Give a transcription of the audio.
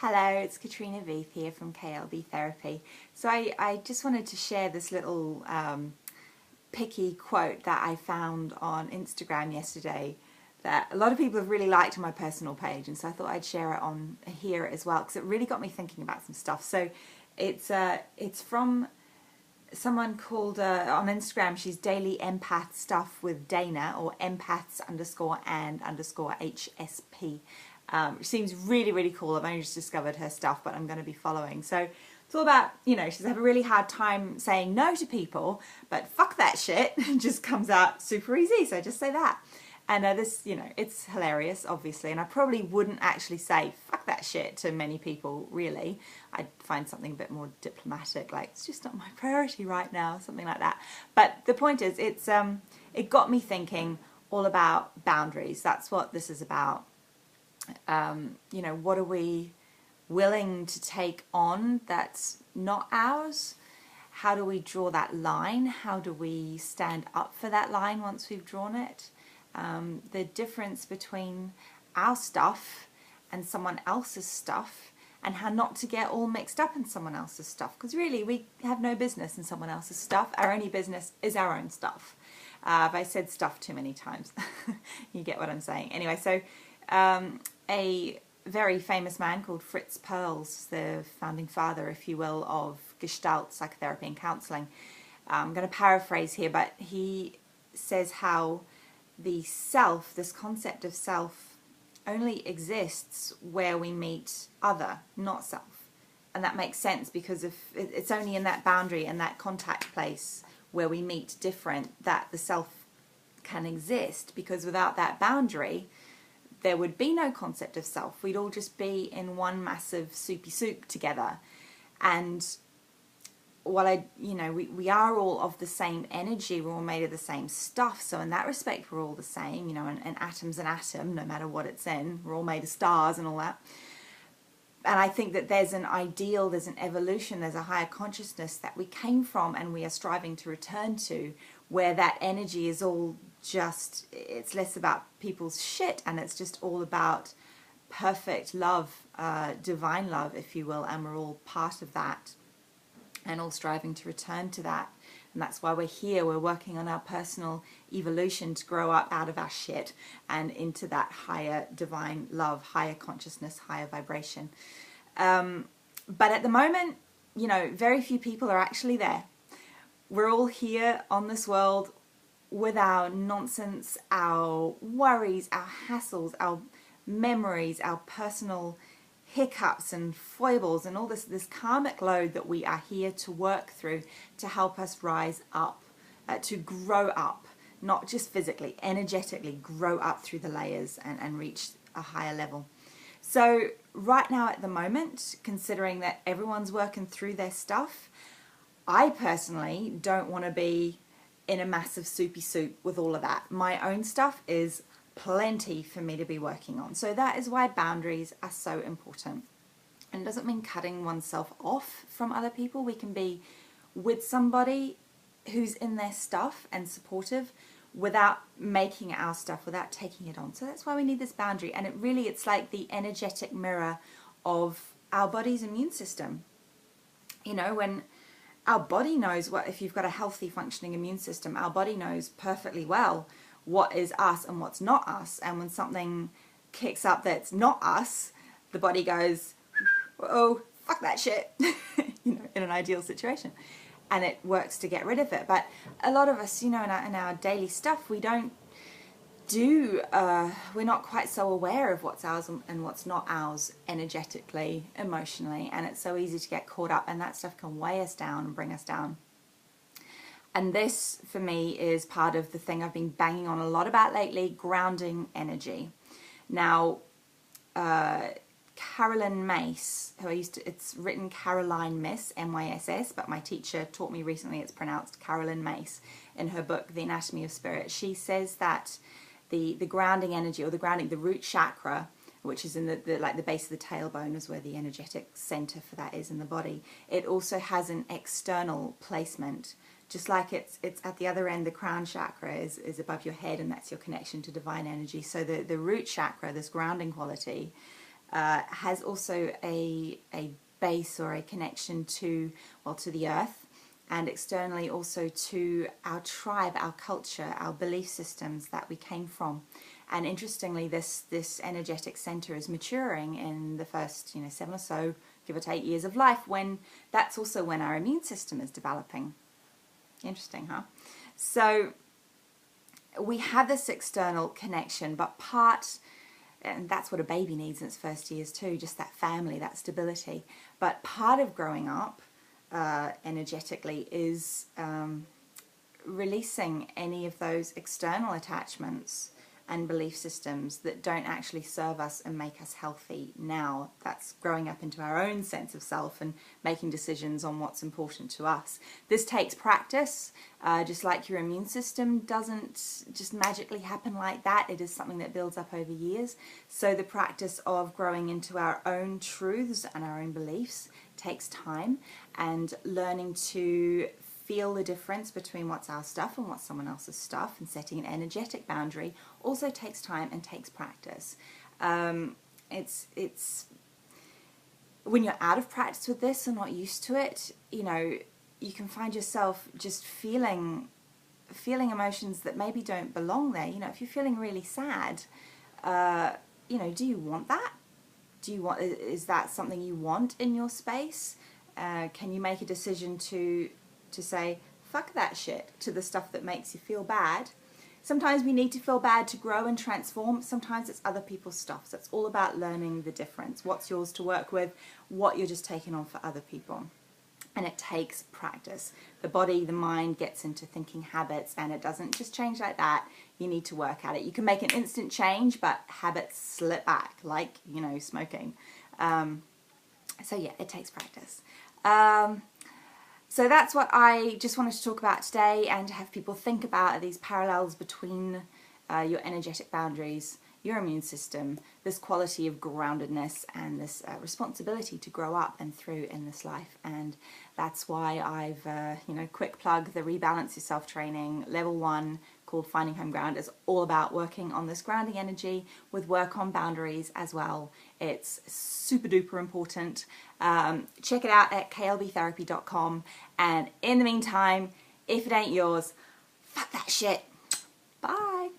Hello, it's Katrina Veith here from KLB Therapy. So I just wanted to share this little picky quote that I found on Instagram yesterday that a lot of people have really liked on my personal page, and so I thought I'd share it on here as well because it really got me thinking about some stuff. So it's from someone called on Instagram. She's Daily Empath Stuff with Dana, or empaths_and_HSP. It seems really cool. I've only just discovered her stuff, but I'm going to be following. So it's all about, she's had a really hard time saying no to people, but fuck that shit just comes out super easy. So just say that. And this, it's hilarious, obviously. And I probably wouldn't actually say fuck that shit to many people, really. I'd find something a bit more diplomatic, like it's just not my priority right now, something like that. But the point is, it got me thinking all about boundaries. That's what this is about. What are we willing to take on that's not ours? How do we draw that line? How do we stand up for that line once we've drawn it? The difference between our stuff and someone else's stuff, and how not to get all mixed up in someone else's stuff, because really we have no business in someone else's stuff. Our only business is our own stuff. I said stuff too many times. You get what I'm saying. Anyway, so a very famous man called Fritz Perls, the founding father, if you will, of Gestalt psychotherapy and counseling. I'm going to paraphrase here, but he says how the self, this concept of self, only exists where we meet other, not self. And that makes sense because if it's only in that boundary and that contact place where we meet different that the self can exist, because without that boundary there would be no concept of self. We'd all just be in one massive soupy soup together. And while we are all of the same energy, we're all made of the same stuff. So in that respect, we're all the same, an atom's an atom, no matter what it's in. We're all made of stars and all that. And I think that there's an ideal, there's an evolution, there's a higher consciousness that we came from and we are striving to return to, where that energy is all just, it's less about people's shit and it's just all about perfect love, divine love, if you will, and we're all part of that and all striving to return to that. And that's why we're here. We're working on our personal evolution to grow up out of our shit and into that higher divine love, higher consciousness, higher vibration. But at the moment, very few people are actually there. We're all here on this world with our nonsense, our worries, our hassles, our memories, our personal hiccups and foibles and all this karmic load that we are here to work through to help us rise up, to grow up, not just physically, energetically grow up through the layers and reach a higher level. So right now at the moment, considering that everyone's working through their stuff, I personally don't want to be in a massive soupy soup with all of that. My own stuff is plenty for me to be working on. So that is why boundaries are so important. And it doesn't mean cutting oneself off from other people. We can be with somebody who's in their stuff and supportive without making it our stuff, without taking it on. So that's why we need this boundary. And it's like the energetic mirror of our body's immune system. When our body knows if you've got a healthy functioning immune system, our body knows perfectly well what is us and what's not us. And when something kicks up that's not us, the body goes, oh, fuck that shit, in an ideal situation. And it works to get rid of it. But a lot of us, in our daily stuff, we don't we're not quite so aware of what's ours and what's not ours energetically, emotionally. And it's so easy to get caught up, and that stuff can weigh us down and bring us down. And this, for me, is part of the thing I've been banging on a lot about lately, grounding energy. Now, Caroline Myss, it's written Caroline Myss, M-Y-S-S, but my teacher taught me recently it's pronounced Caroline Myss in her book, The Anatomy of Spirit. She says that the grounding energy, or the root chakra, which is in the base of the tailbone, is where the energetic center for that is in the body. It also has an external placement. Just like it's at the other end, the crown chakra is above your head, and that's your connection to divine energy. So the root chakra, this grounding quality, has also a base or a connection to, well, to the earth, and externally also to our tribe, our culture, our belief systems that we came from. And interestingly, this energetic center is maturing in the first 7 or so, give or take, years of life, when that's also when our immune system is developing. Interesting, huh? So we have this external connection, but and that's what a baby needs in its first years too, just that family, that stability. But part of growing up energetically is releasing any of those external attachments and belief systems that don't actually serve us and make us healthy now. That's growing up into our own sense of self and making decisions on what's important to us. This takes practice, just like your immune system doesn't just magically happen like that. It is something that builds up over years. So the practice of growing into our own truths and our own beliefs takes time, and learning to feel the difference between what's our stuff and what's someone else's stuff, and setting an energetic boundary also takes time and takes practice. It's when you're out of practice with this and not used to it, you can find yourself just feeling emotions that maybe don't belong there. If you're feeling really sad, do you want that? Is that something you want in your space? Can you make a decision to say, fuck that shit, to the stuff that makes you feel bad? Sometimes we need to feel bad to grow and transform. Sometimes it's other people's stuff. So it's all about learning the difference. What's yours to work with, what you're just taking on for other people. And it takes practice. The body, the mind gets into thinking habits, and it doesn't just change like that. You need to work at it. You can make an instant change, but habits slip back, like, smoking. So yeah, it takes practice. So that's what I just wanted to talk about today, and to have people think about, are these parallels between your energetic boundaries, your immune system, this quality of groundedness, and this responsibility to grow up and through in this life. And that's why I've, quick plug, the Rebalance Yourself training, level 1, called Finding Home Ground, is all about working on this grounding energy with work on boundaries as well. It's super duper important. Check it out at klbtherapy.com. And in the meantime, if it ain't yours, fuck that shit. Bye.